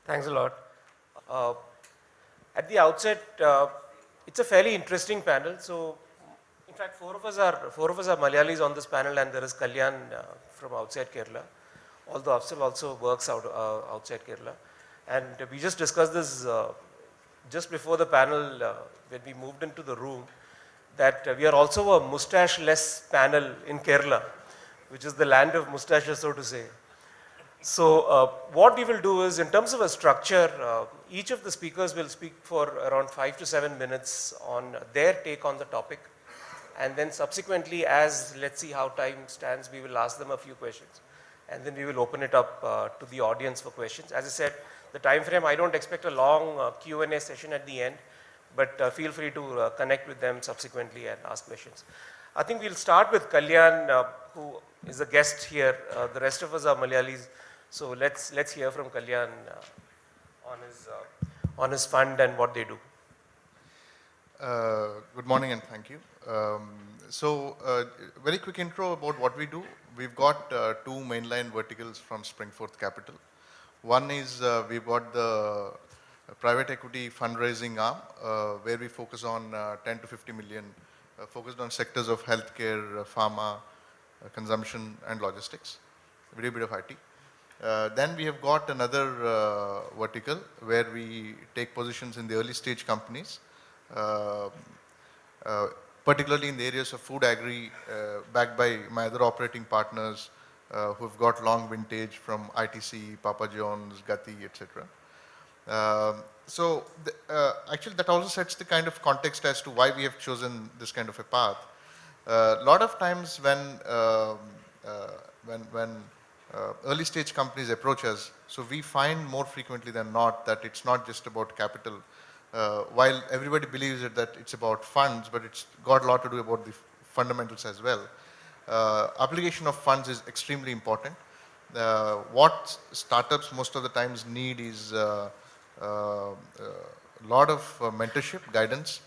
Thanks a lot. Uh, at the outset, it's a fairly interesting panel. So, in fact, four of us are Malayalis on this panel, and there is Kalyan from outside Kerala. Although Afsal also works outside Kerala, and we just discussed this just before the panel when we moved into the room. That we are also a mustache-less panel in Kerala, which is the land of mustaches, so to say. So what we will do is, in terms of a structure, each of the speakers will speak for around 5 to 7 minutes on their take on the topic. And then subsequently, as let's see how time stands, we will ask them a few questions. And then we will open it up to the audience for questions. As I said, the time frame, I don't expect a long Q&A session at the end, but feel free to connect with them subsequently and ask questions. I think we'll start with Kalyan, who is a guest here. The rest of us are Malayalis. So let's hear from Kalyan on his fund and what they do. Good morning and thank you. Very quick intro about what we do. We've got two mainline verticals from Springforth Capital. One is we've got the private equity fundraising arm where we focus on 10 to 50 million, focused on sectors of healthcare, pharma, consumption and logistics, a little bit of IT. Then we have got another vertical where we take positions in the early stage companies, particularly in the areas of food agri, backed by my other operating partners who have got long vintage from ITC, Papa John's, Gati, etc. Actually that also sets the kind of context as to why we have chosen this kind of a path. A lot of times when early stage companies approach us, so we find more frequently than not that it's not just about capital. While everybody believes that it's about funds, but it's got a lot to do about the fundamentals as well. Application of funds is extremely important. What startups most of the times need is a lot of mentorship, guidance.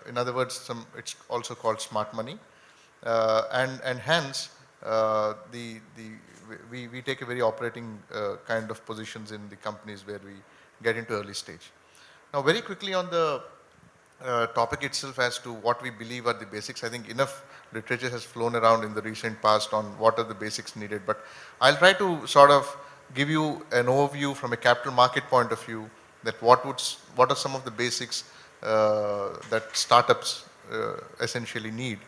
In other words, it's also called smart money. And hence, we take a very operating kind of positions in the companies where we get into early stage. Now very quickly on the topic itself as to what we believe are the basics. I think enough literature has flown around in the recent past on what are the basics needed, but I'll try to sort of give you an overview from a capital market point of view that what are some of the basics that startups essentially need.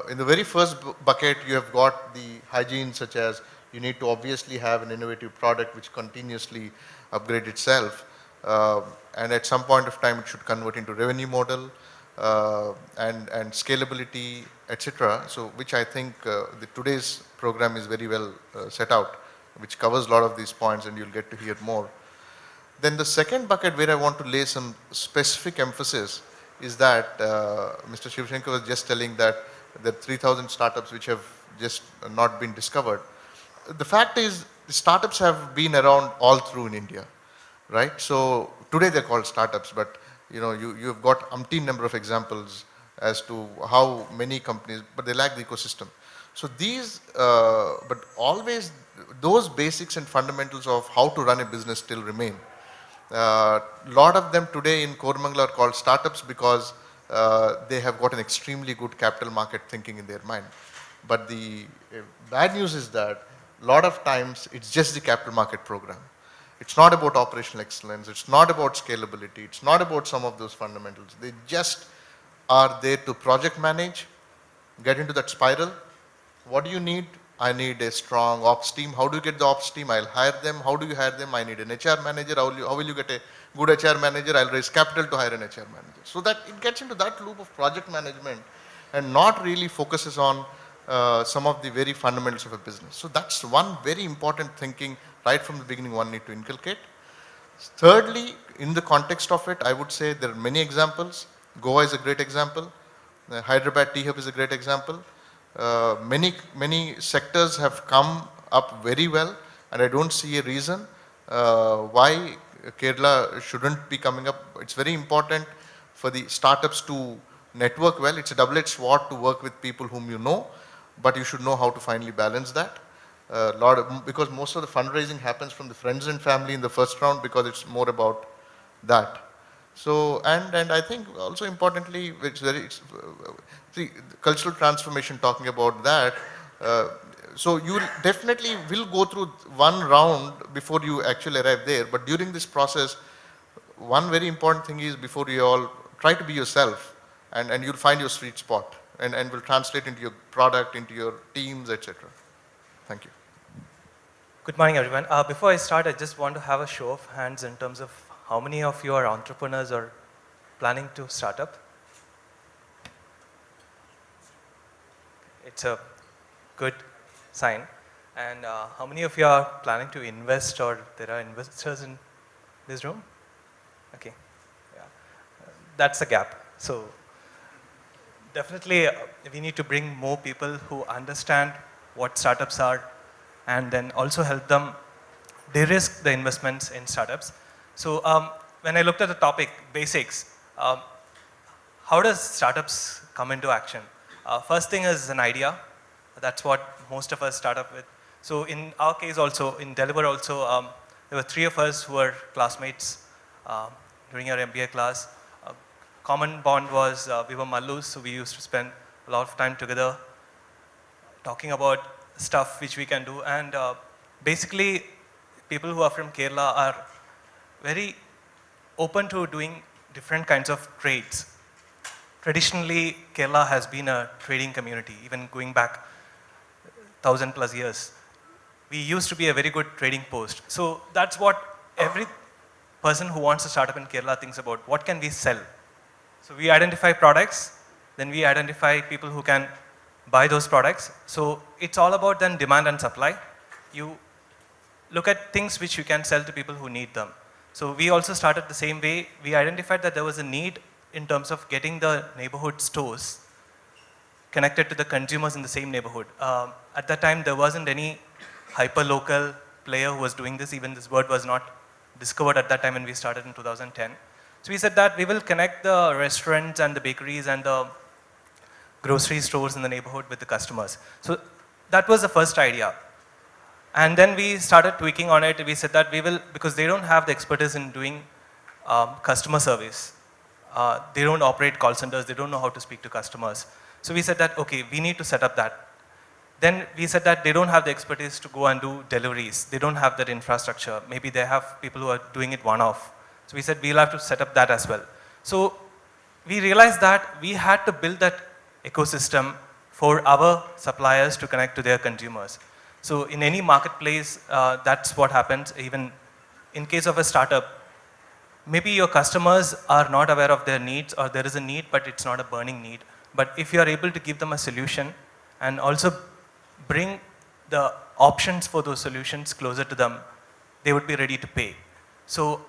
In the very first bucket, you have got the hygiene, such as you need to obviously have an innovative product which continuously upgrade itself. And at some point of time, it should convert into revenue model and scalability, etc. So, which I think today's program is very well set out, which covers a lot of these points, and you'll get to hear more. Then the second bucket where I want to lay some specific emphasis is that Mr. Sivalenka was just telling that there are 3,000 startups which have just not been discovered. The fact is, the startups have been around all through in India, right? So today they're called startups, but you've got umpteen number of examples as to how many companies, but they lack the ecosystem. So these, but always those basics and fundamentals of how to run a business still remain. Lot of them today in Koramangala are called startups because they have got an extremely good capital market thinking in their mind. But the bad news is that a lot of times it's just the capital market program. It's not about operational excellence. It's not about scalability. It's not about some of those fundamentals. They just are there to project manage, get into that spiral. What do you need? I need a strong ops team. How do you get the ops team? I'll hire them. How do you hire them? I need an HR manager. How will you get a good HR manager? I'll raise capital to hire an HR manager. So that it gets into that loop of project management and not really focuses on some of the very fundamentals of a business. So that's one very important thinking right from the beginning one need to inculcate. Thirdly, in the context of it, I would say there are many examples. Goa is a great example. Hyderabad Tea Hub is a great example. Many sectors have come up very well, and I don't see a reason why Kerala shouldn't be coming up. It's very important for the startups to network well. It's a double-edged sword to work with people whom you know, but you should know how to finally balance that. because most of the fundraising happens from the friends and family in the first round because it's more about that. So, and I think also importantly, see, cultural transformation talking about that, uh, so you definitely will go through one round before you actually arrive there, but during this process, one very important thing is before you all try to be yourself and you'll find your sweet spot and will translate into your product, into your teams, etc. Thank you. Good morning, everyone. Before I start, I just want to have a show of hands in terms of how many of you are entrepreneurs or planning to start up. It's a good sign. And how many of you are planning to invest or there are investors in this room? Okay, yeah. That's a gap. So definitely we need to bring more people who understand what startups are and then also help them de-risk the investments in startups. So when I looked at the topic, basics, how does startups come into action? First thing is an idea. That's what most of us start up with. So in our case also, in Deliver also, there were 3 of us who were classmates during our MBA class. Common bond was we were Mallus, so we used to spend a lot of time together talking about stuff which we can do. And basically, people who are from Kerala are very open to doing different kinds of trades. Traditionally, Kerala has been a trading community, even going back 1,000+ years. We used to be a very good trading post. So that's what every person who wants to start up in Kerala thinks about. What can we sell? So we identify products, then we identify people who can buy those products. So it's all about then demand and supply. You look at things which you can sell to people who need them. So we also started the same way. We identified that there was a need in terms of getting the neighborhood stores connected to the consumers in the same neighborhood. At that time, there wasn't any hyper-local player who was doing this. Even this word was not discovered at that time when we started in 2010. So we said that we will connect the restaurants and the bakeries and the grocery stores in the neighborhood with the customers. So that was the first idea. And then we started tweaking on it. We said that we will, because they don't have the expertise in doing customer service. They don't operate call centers. They don't know how to speak to customers. So we said that, okay, we need to set up that. Then we said that they don't have the expertise to go and do deliveries. They don't have that infrastructure. Maybe they have people who are doing it one-off. So we said we'll have to set up that as well. So we realized that we had to build that ecosystem for our suppliers to connect to their consumers. So in any marketplace, that's what happens. Even in case of a startup, maybe your customers are not aware of their needs, or there is a need, but it's not a burning need. But if you are able to give them a solution and also bring the options for those solutions closer to them, they would be ready to pay. So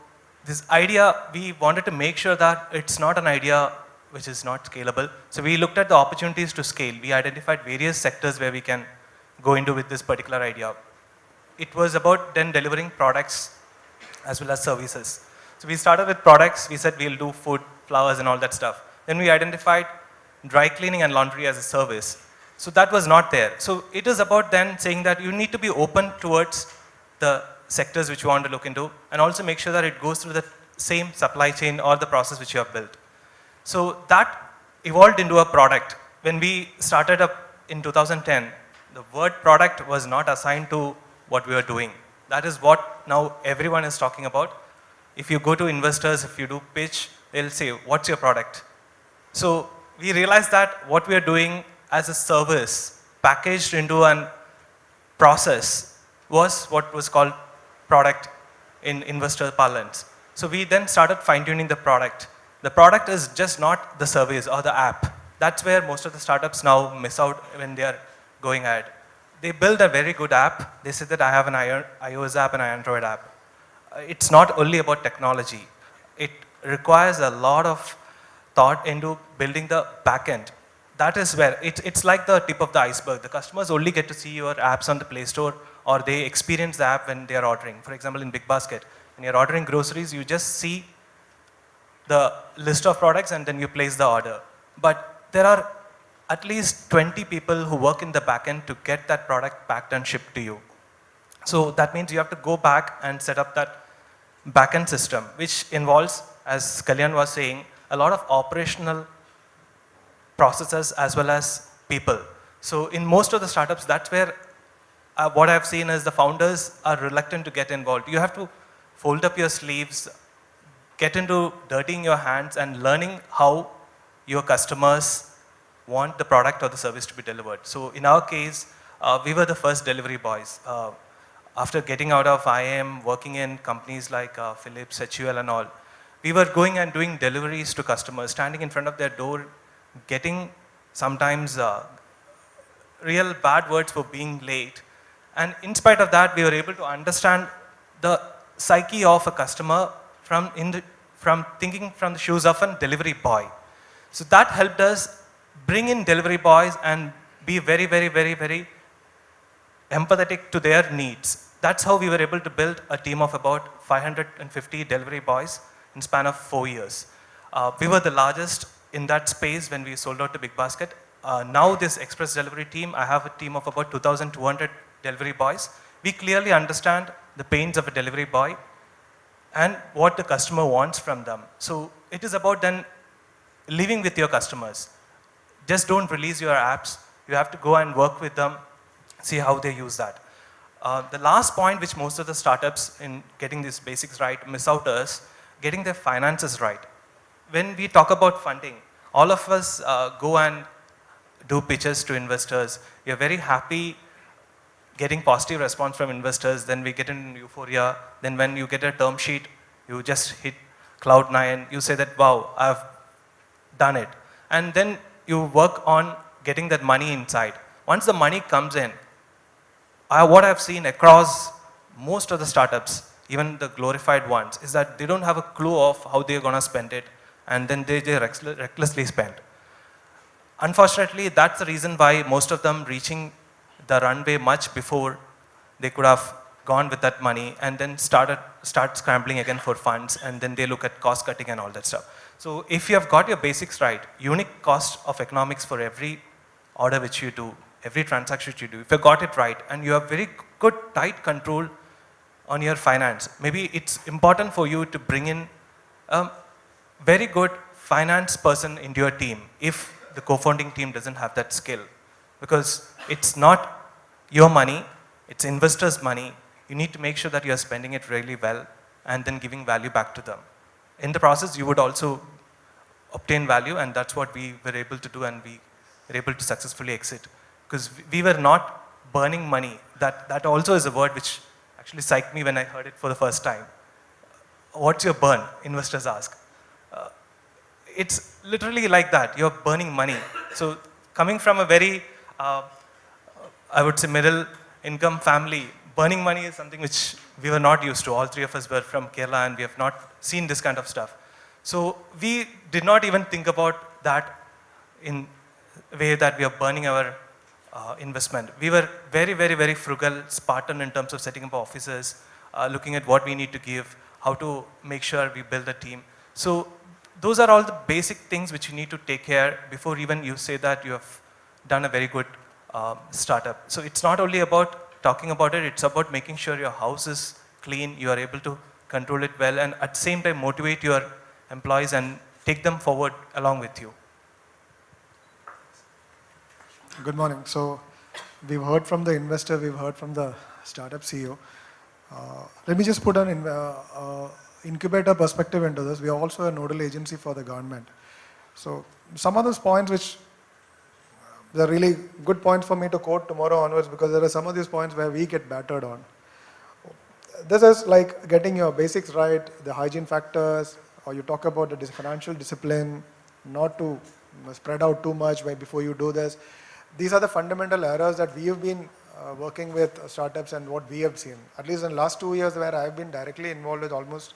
this idea, we wanted to make sure that it's not an idea which is not scalable. So we looked at the opportunities to scale. We identified various sectors where we can go into with this particular idea. It was about then delivering products as well as services. So we started with products. We said we'll do food, flowers, and all that stuff. Then we identified dry cleaning and laundry as a service. So that was not there. So it is about then saying that you need to be open towards the sectors which you want to look into, and also make sure that it goes through the same supply chain or the process which you have built. So that evolved into a product. When we started up in 2010, the word product was not assigned to what we were doing. That is what now everyone is talking about. If you go to investors, if you do pitch, they'll say, what's your product? So we realized that what we are doing as a service packaged into a process was what was called product in investor parlance. So we then started fine-tuning the product. The product is just not the service or the app. That's where most of the startups now miss out when they are going ahead. They build a very good app. They say that I have an iOS app and an Android app. It's not only about technology. It requires a lot of thought into building the backend. That is where it's like the tip of the iceberg. The customers only get to see your apps on the Play Store, or they experience the app when they are ordering. For example, in Big Basket, when you're ordering groceries, you just see the list of products and then you place the order. But there are at least 20 people who work in the backend to get that product packed and shipped to you. So that means you have to go back and set up that backend system, which involves, as Kalyan was saying, a lot of operational processes as well as people. So in most of the startups, that's where what I've seen is the founders are reluctant to get involved. You have to fold up your sleeves, get into dirtying your hands and learning how your customers want the product or the service to be delivered. So in our case, we were the first delivery boys. After getting out of IIM, working in companies like Philips, HUL and all, we were going and doing deliveries to customers, standing in front of their door, getting sometimes real bad words for being late. And in spite of that, we were able to understand the psyche of a customer from thinking from the shoes of a delivery boy. So that helped us bring in delivery boys and be very, very, very, very empathetic to their needs. That's how we were able to build a team of about 550 delivery boys in span of 4 years. We were the largest in that space when we sold out to Big Basket. Now this express delivery team, I have a team of about 2,200 delivery boys. We clearly understand the pains of a delivery boy and what the customer wants from them. So it is about then living with your customers. Just don't release your apps. You have to go and work with them, see how they use that. The last point which most of the startups in getting these basics right miss out is getting their finances right. When we talk about funding, all of us go and do pitches to investors. We are very happy getting positive response from investors, then we get in euphoria, then when you get a term sheet, you just hit cloud 9, you say that, wow, I've done it. And then you work on getting that money inside. Once the money comes in, what I've seen across most of the startups, even the glorified ones, is that they don't have a clue of how they're going to spend it, and then they recklessly spend. Unfortunately, that's the reason why most of them reaching the runway much before they could have gone with that money and then start scrambling again for funds, and then they look at cost cutting and all that stuff. So if you have got your basics right, unique cost of economics for every order which you do, every transaction which you do, if you got it right and you have very good tight control on your finance, maybe it's important for you to bring in a very good finance person into your team if the co-founding team doesn't have that skill. Because it's not your money, it's investors' money. You need to make sure that you are spending it really well and then giving value back to them. In the process, you would also obtain value, and that's what we were able to do, and we were able to successfully exit. Because we were not burning money. That also is a word which actually psyched me when I heard it for the first time. What's your burn? Investors ask. It's literally like that. You're burning money. So coming from a very I would say middle income family, burning money is something which we were not used to. All three of us were from Kerala and we have not seen this kind of stuff. So we did not even think about that in a way that we are burning our investment. We were very, very, very frugal, Spartan in terms of setting up offices, looking at what we need to give, how to make sure we build a team. So those are all the basic things which you need to take care before even you say that you have done a very good startup. So it's not only about talking about it, it's about making sure your house is clean, you are able to control it well, and at the same time motivate your employees and take them forward along with you. Good morning. So we've heard from the investor, we've heard from the startup CEO. Let me just put an incubator perspective into this. We are also a nodal agency for the government. So some of those points which they're really good points for me to quote tomorrow onwards, because there are some of these points where we get battered on. This is like getting your basics right, the hygiene factors, or you talk about the financial discipline, not to spread out too much before you do this. These are the fundamental errors that we have been working with startups and what we have seen. At least in the last 2 years where I have been directly involved with almost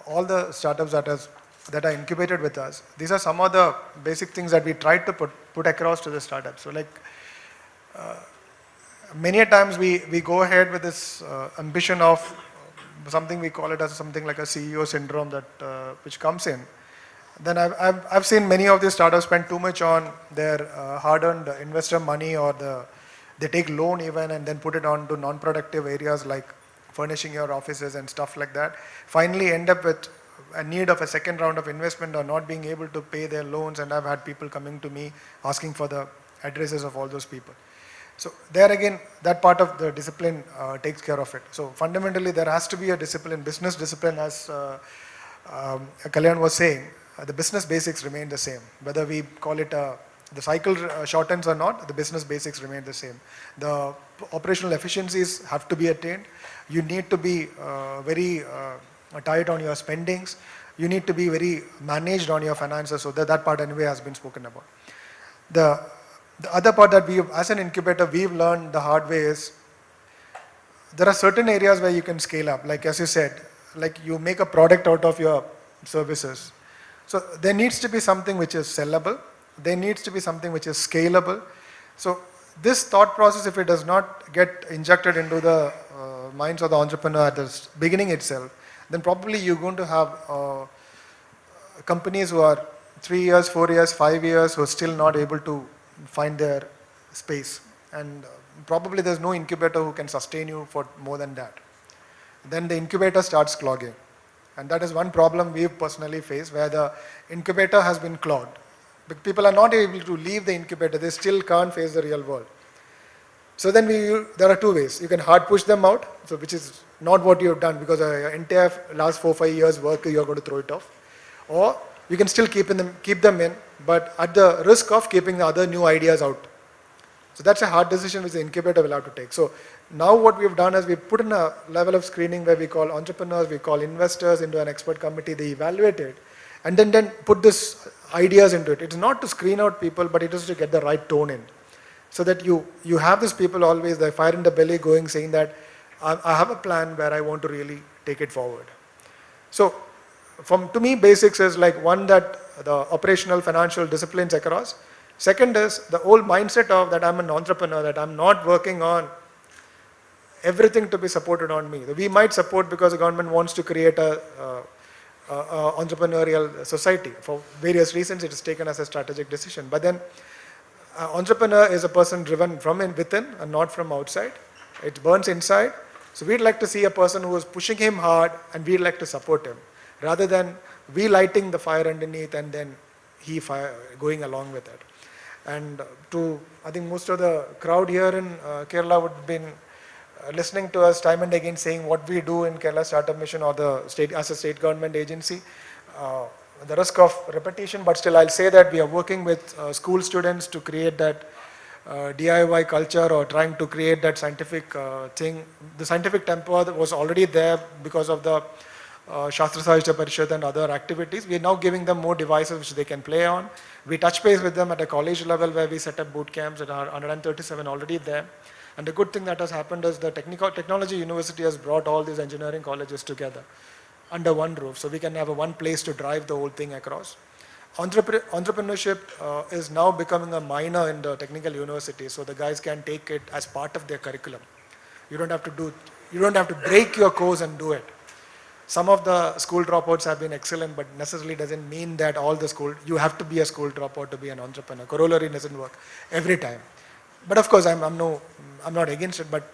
all the startups that are incubated with us. These are some of the basic things that we tried to put across to the startups. So like many a times we go ahead with this ambition of something, we call it as something like a CEO syndrome that which comes in. Then I've seen many of these startups spend too much on their hard-earned investor money or the They take loan even and then put it on to non-productive areas like furnishing your offices and stuff like that. Finally end up with a need of a second round of investment or not being able to pay their loans, and I've had people coming to me asking for the addresses of all those people. So there again, that part of the discipline takes care of it. So fundamentally there has to be a discipline, business discipline, as Kalyan was saying. The business basics remain the same. Whether we call it the cycle shortens or not, the business basics remain the same. The operational efficiencies have to be attained. You need to be very tight on your spendings. You need to be very managed on your finances, so that part anyway has been spoken about. The other part that we, as an incubator, we've learned the hard way is there are certain areas where you can scale up. Like as you said, like you make a product out of your services. So there needs to be something which is sellable. There needs to be something which is scalable. So this thought process, if it does not get injected into the minds of the entrepreneur at the beginning itself, then probably you're going to have companies who are 3 years, 4 years, 5 years who are still not able to find their space. And probably there's no incubator who can sustain you for more than that. Then the incubator starts clogging. And that is one problem we've personally faced, where the incubator has been clogged. But people are not able to leave the incubator, they still can't face the real world. So then there are two ways. You can hard push them out, so which is not what you've done, because your entire last 4-5 years work you're going to throw it off. Or you can still keep them in, but at the risk of keeping the other new ideas out. So that's a hard decision which the incubator will have to take. So now what we've done is we've put in a level of screening where we call entrepreneurs, we call investors into an expert committee, they evaluate it, and then put this ideas into it. It's not to screen out people, but it is to get the right tone in. So that you have these people always, the fire in the belly going, saying that I have a plan where I want to really take it forward. So to me, basics is like one, that the operational financial disciplines across. Second is the whole mindset of that I'm an entrepreneur, that I'm not working on everything to be supported on me. We might support because the government wants to create a entrepreneurial society. For various reasons, it is taken as a strategic decision. But then entrepreneur is a person driven from within and not from outside. It burns inside. So we'd like to see a person who is pushing him hard, and we'd like to support him, rather than we lighting the fire underneath and then he going along with it. And I think most of the crowd here in Kerala would have been listening to us time and again saying what we do in Kerala Startup Mission or the state, as a state government agency. The risk of repetition, but still I'll say that we are working with school students to create that DIY culture, or trying to create that scientific thing. The scientific tempo that was already there because of the Shastra Sahitya Parishad and other activities. We are now giving them more devices which they can play on. We touch base with them at a college level where we set up boot camps that are 137 already there. And the good thing that has happened is the Technology University has brought all these engineering colleges together under one roof, so we can have one place to drive the whole thing across. Entrepreneurship is now becoming a minor in the technical university, so the guys can take it as part of their curriculum. You don't have to break your course and do it. Some of the school dropouts have been excellent, but necessarily doesn't mean that you have to be a school dropout to be an entrepreneur. Corollary doesn't work every time. But of course, I'm not against it, but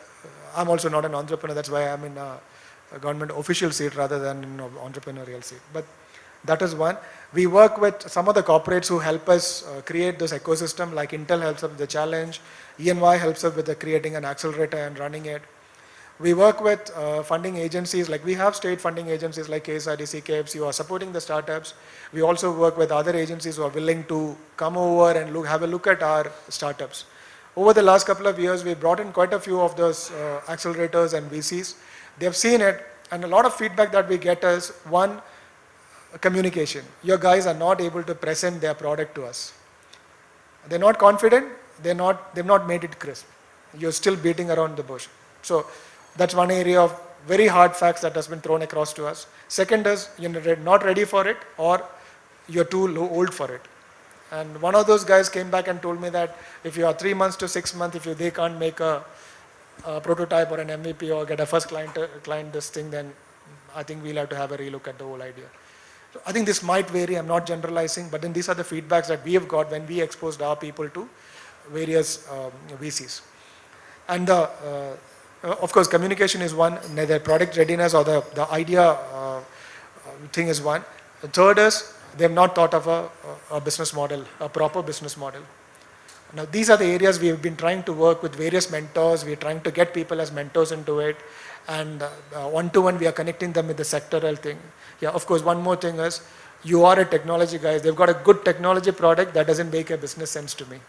I'm also not an entrepreneur. That's why I'm in a government official seat rather than in an entrepreneurial seat. But that is one. We work with some of the corporates who help us create this ecosystem, like Intel helps us with the challenge, ENY helps us with creating an accelerator and running it. We work with funding agencies, like we have state funding agencies like KSRDC, KFC who are supporting the startups. We also work with other agencies who are willing to come over and have a look at our startups. Over the last couple of years, we brought in quite a few of those accelerators and VCs. They've seen it, and a lot of feedback that we get is, one, communication. Your guys are not able to present their product to us. They're not confident, they've not made it crisp. You're still beating around the bush. So that's one area of very hard facts that has been thrown across to us. Second is, you're not ready for it, or you're too old for it. And one of those guys came back and told me that if you are 3 months to 6 months, if they can't make a prototype or an MVP or get a first client this thing, then I think we'll have to have a relook at the whole idea. So I think this might vary, I'm not generalizing, but then these are the feedbacks that we have got when we exposed our people to various VCs. And of course, communication is one, the product readiness or the idea thing is one. The third is they have not thought of a business model, a proper business model. Now, these are the areas we have been trying to work with various mentors. We are trying to get people as mentors into it. And one-to-one, we are connecting them with the sectoral thing. Yeah, of course, one more thing is, you are a technology guy. They've got a good technology product that doesn't make a business sense to me.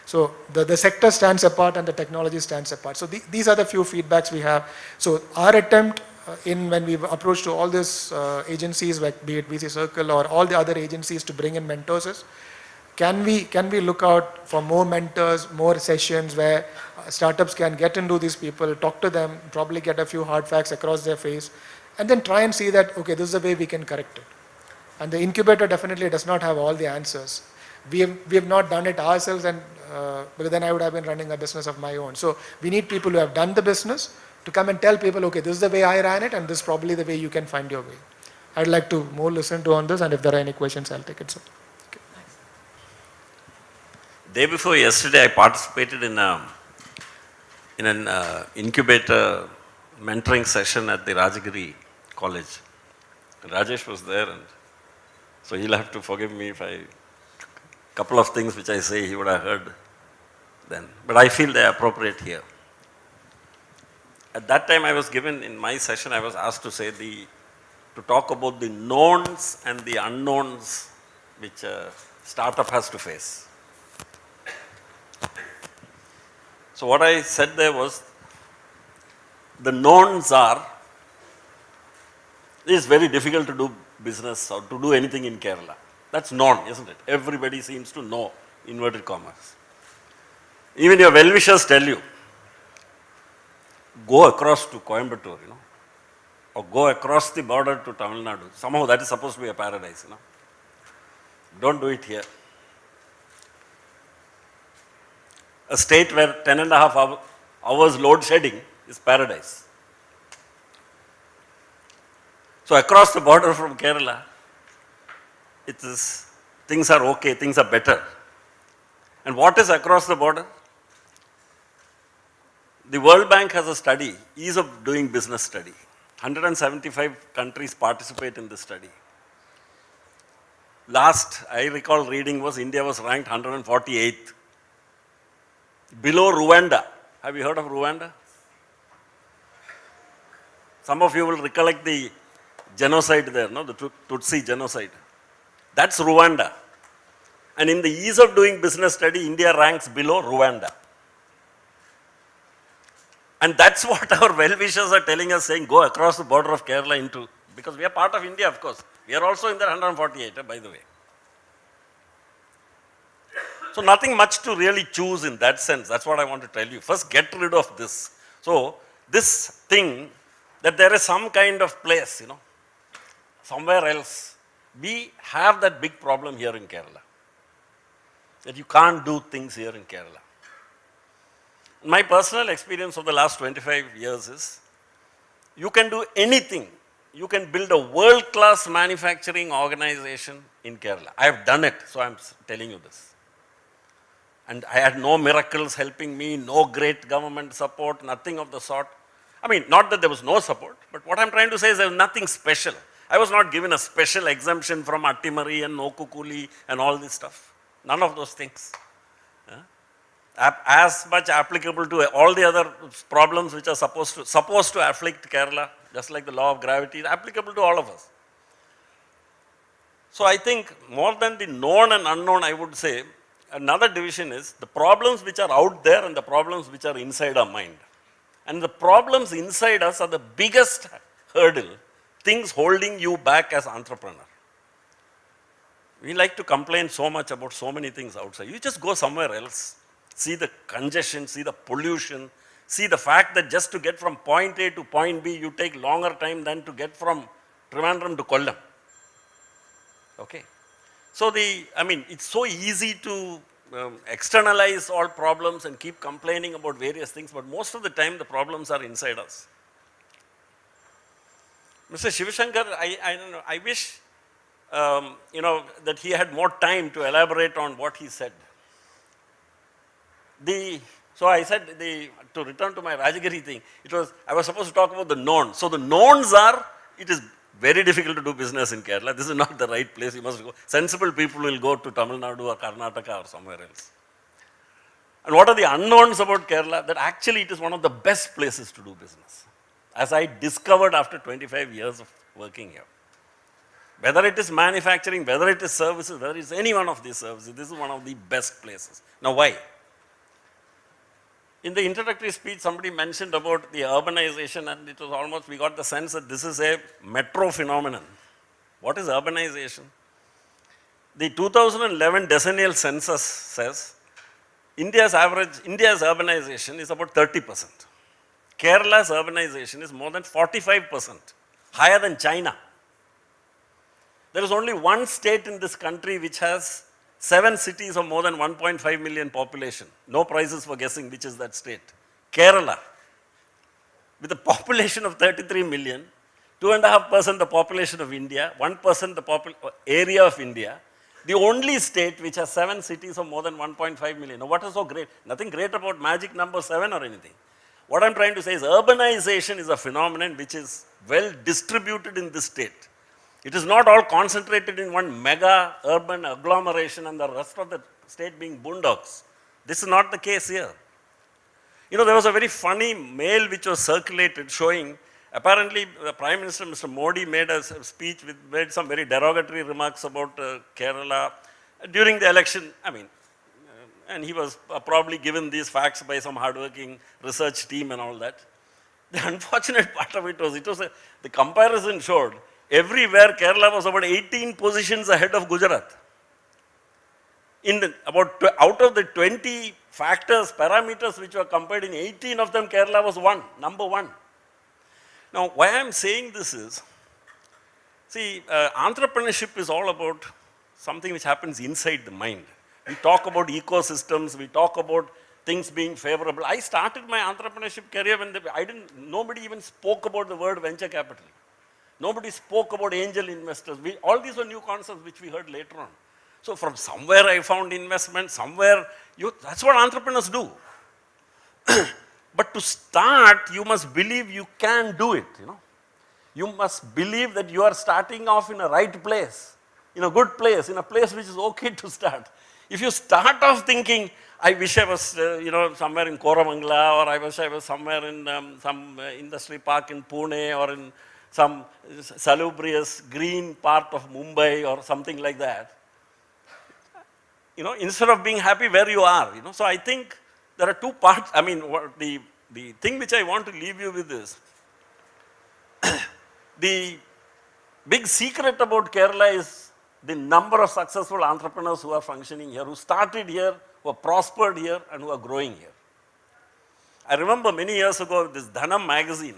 So the sector stands apart and the technology stands apart. So these are the few feedbacks we have. So our attempt when we've approached to all these agencies, like be it VC Circle or all the other agencies to bring in mentors is, can we look out for more mentors, more sessions where startups can get into these people, talk to them, probably get a few hard facts across their face, and then try and see that, okay, this is the way we can correct it. And the incubator definitely does not have all the answers. We have not done it ourselves, and because then I would have been running a business of my own. So we need people who have done the business to come and tell people, okay, this is the way I ran it, and this is probably the way you can find your way. I'd like to more listen to on this, and if there are any questions, I'll take it. So. Day before yesterday, I participated in an incubator mentoring session at the Rajagiri College. Rajesh was there, and so he'll have to forgive me if couple of things which I say he would have heard then. But I feel they are appropriate here. At that time, I was given, in my session, I was asked to say to talk about the knowns and the unknowns which a startup has to face. So what I said there was, the knowns are, it is very difficult to do business or to do anything in Kerala. That's known, isn't it? Everybody seems to know, inverted commas. Even your well-wishers tell you, go across to Coimbatore, or go across the border to Tamil Nadu. Somehow that is supposed to be a paradise, Don't do it here. A state where 10.5 hours load shedding is paradise. So across the border from Kerala, things are okay, things are better. And what is across the border? The World Bank has a study, ease of doing business study. 175 countries participate in this study. Last, I recall reading was India was ranked 148th. Below Rwanda. Have you heard of Rwanda? Some of you will recollect the genocide there, the Tutsi genocide. That's Rwanda. And in the ease of doing business study, India ranks below Rwanda. And that's what our well-wishers are telling us, saying, go across the border of Kerala because we are part of India, of course. We are also in the 148, by the way. So nothing much to really choose in that sense. That's what I want to tell you. First, get rid of this. So this thing, that there is some kind of place, somewhere else. We have that big problem here in Kerala. That you can't do things here in Kerala. My personal experience of the last 25 years is, you can do anything. You can build a world-class manufacturing organization in Kerala. I have done it, so I'm telling you this. And I had no miracles helping me, no great government support, nothing of the sort. I mean, not that there was no support, but what I'm trying to say is there's nothing special. I was not given a special exemption from Attimari and Nokukuli and all this stuff. None of those things. As much applicable to all the other problems which are supposed to afflict Kerala, just like the law of gravity, is applicable to all of us. So I think more than the known and unknown, I would say, another division is the problems which are out there and the problems which are inside our mind. And the problems inside us are the biggest hurdle, things holding you back as entrepreneur. We like to complain so much about so many things outside. You just go somewhere else. See the congestion, see the pollution, see the fact that just to get from point A to point B, you take longer time than to get from Trivandrum to Kollam. Okay. So it's so easy to externalize all problems and keep complaining about various things, but most of the time the problems are inside us. Mr. Sivalenka, I don't know, I wish, that he had more time to elaborate on what he said. So I said, to return to my Rajagiri thing, I was supposed to talk about the knowns. So the knowns are, it is very difficult to do business in Kerala. This is not the right place. You must go. Sensible people will go to Tamil Nadu or Karnataka or somewhere else. And what are the unknowns about Kerala? That actually it is one of the best places to do business. As I discovered after 25 years of working here. Whether it is manufacturing, whether it is services, whether it is any one of these services, this is one of the best places. Now why? In the introductory speech, somebody mentioned about the urbanization, and it was almost, we got the sense that this is a metro phenomenon. What is urbanization? The 2011 decennial census says India's urbanization is about 30%. Kerala's urbanization is more than 45%, higher than China. There is only one state in this country which has 7 cities of more than 1.5 million population. No prizes for guessing which is that state. Kerala, with a population of 33 million, 2.5% the population of India, 1% the area of India, the only state which has 7 cities of more than 1.5 million. Now what is so great? Nothing great about magic number 7 or anything. What I'm trying to say is urbanization is a phenomenon which is well distributed in this state. It is not all concentrated in one mega urban agglomeration and the rest of the state being boondocks. This is not the case here. You know, there was a very funny mail which was circulated showing, apparently the Prime Minister, Mr. Modi, made a speech made some very derogatory remarks about Kerala during the election. I mean, and he was probably given these facts by some hardworking research team and all that. The unfortunate part of it was the comparison showed everywhere Kerala was about 18 positions ahead of Gujarat. Out of the 20 factors, parameters which were compared, in 18 of them Kerala was number one. Now why I am saying this is, see, entrepreneurship is all about something which happens inside the mind. We talk about ecosystems, we talk about things being favorable. I started my entrepreneurship career when nobody even spoke about the word venture capital. Nobody spoke about angel investors. All these were new concepts which we heard later on. So from somewhere I found investment, that's what entrepreneurs do. But to start, you must believe you can do it, you know. You must believe that you are starting off in a right place, in a good place, in a place which is okay to start. If you start off thinking, I wish I was, somewhere in Koramangala, or I wish I was somewhere in some industry park in Pune, or in some salubrious green part of Mumbai or something like that, you know, instead of being happy where you are, you know. So I think there are two parts. I mean, the thing which I want to leave you with is, the big secret about Kerala is the number of successful entrepreneurs who are functioning here, who started here, who have prospered here, and who are growing here. I remember many years ago, this Dhanam magazine,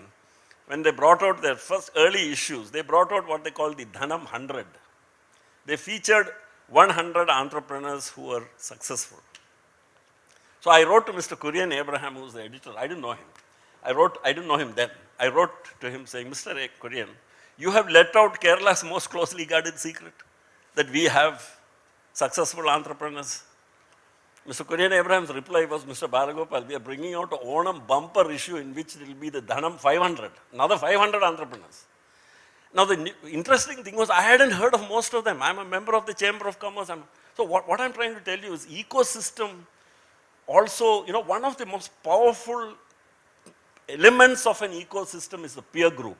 when they brought out their first early issues, they brought out what they call the Dhanam 100. They featured 100 entrepreneurs who were successful. So I wrote to Mr. Kurien Abraham, who was the editor. I didn't know him. I didn't know him then. I wrote to him saying, Mr. Kurien, you have let out Kerala's most closely guarded secret, that we have successful entrepreneurs. Mr. Kurien Abraham's reply was, Mr. Balagopal, we are bringing out an Onam bumper issue in which it will be the Dhanam 500, another 500 entrepreneurs. Now the interesting thing was, I hadn't heard of most of them. I'm a member of the Chamber of Commerce. So what I'm trying to tell you is ecosystem also, you know, one of the most powerful elements of an ecosystem is the peer group.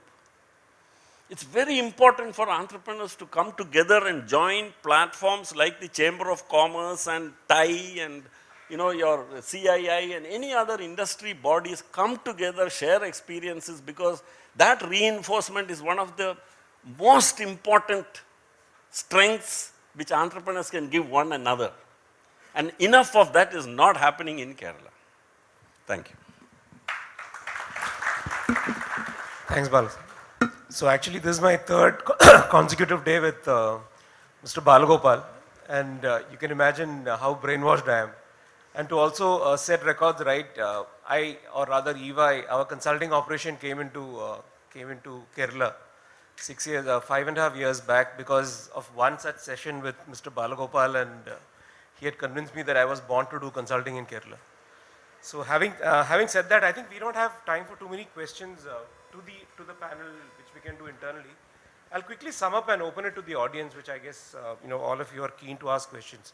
It's very important for entrepreneurs to come together and join platforms like the Chamber of Commerce and TiE and, you know, your CII and any other industry bodies come together, share experiences, because that reinforcement is one of the most important strengths which entrepreneurs can give one another. And enough of that is not happening in Kerala. Thank you. Thanks, Bal. So actually, this is my third consecutive day with Mr. Balagopal, and you can imagine how brainwashed I am. And to also set records right, or rather EY, our consulting operation came into Kerala 5.5 years back because of one such session with Mr. Balagopal, and he had convinced me that I was born to do consulting in Kerala. So having said that, I think we don't have time for too many questions to the panel, which we can do internally. I'll quickly sum up and open it to the audience, which I guess all of you are keen to ask questions.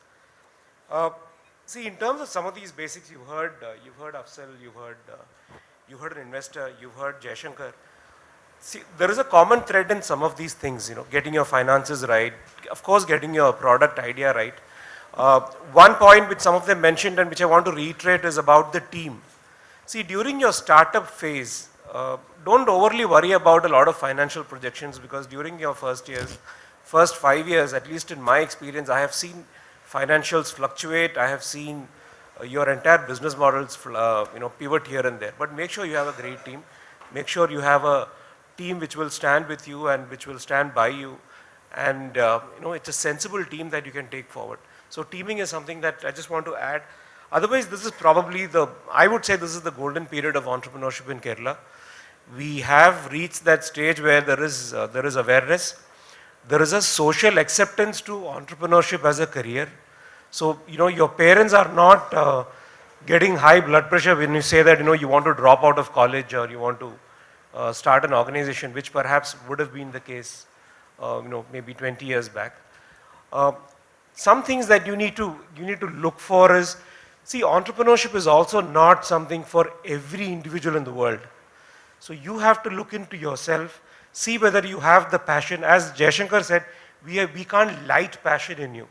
See, in terms of some of these basics, you've heard Afsal, you've heard an investor, you've heard Jayasankar. See, there is a common thread in some of these things, getting your finances right, of course, getting your product idea right. One point which some of them mentioned and which I want to reiterate is about the team. See, during your startup phase, don't overly worry about a lot of financial projections, because during your first 5 years, at least in my experience, I have seen financials fluctuate. I have seen your entire business models pivot here and there. But make sure you have a great team. Make sure you have a team which will stand with you and which will stand by you. And it's a sensible team that you can take forward. So teaming is something that I just want to add. Otherwise, this is probably I would say this is the golden period of entrepreneurship in Kerala. We have reached that stage where there is awareness. There is a social acceptance to entrepreneurship as a career. So, your parents are not getting high blood pressure when you say that, you want to drop out of college or you want to start an organization, which perhaps would have been the case, maybe 20 years back. Some things that you need to look for is, see, entrepreneurship is also not something for every individual in the world. So you have to look into yourself, see whether you have the passion. As Jayasankar said, we can't light passion in you.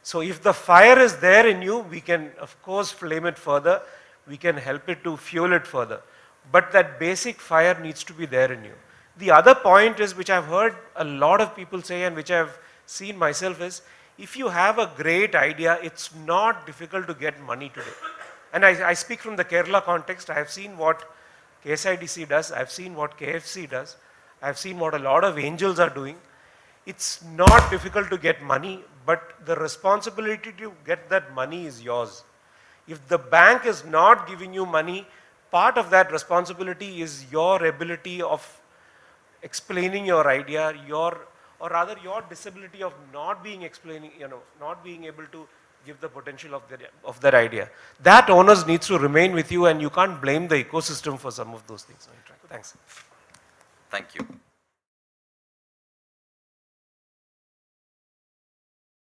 So if the fire is there in you, we can of course flame it further, we can help it to fuel it further. But that basic fire needs to be there in you. The other point is, which I've heard a lot of people say and which I've seen myself, is, if you have a great idea, it's not difficult to get money today. And I speak from the Kerala context. I have seen what KSIDC does. I've seen what KFC does. I've seen what a lot of angels are doing. It's not difficult to get money, but the responsibility to get that money is yours. If the bank is not giving you money, part of that responsibility is your ability of explaining your idea, or rather your disability of not being able to give the potential of that idea. That onus needs to remain with you, and you can't blame the ecosystem for some of those things. Thanks. Thank you.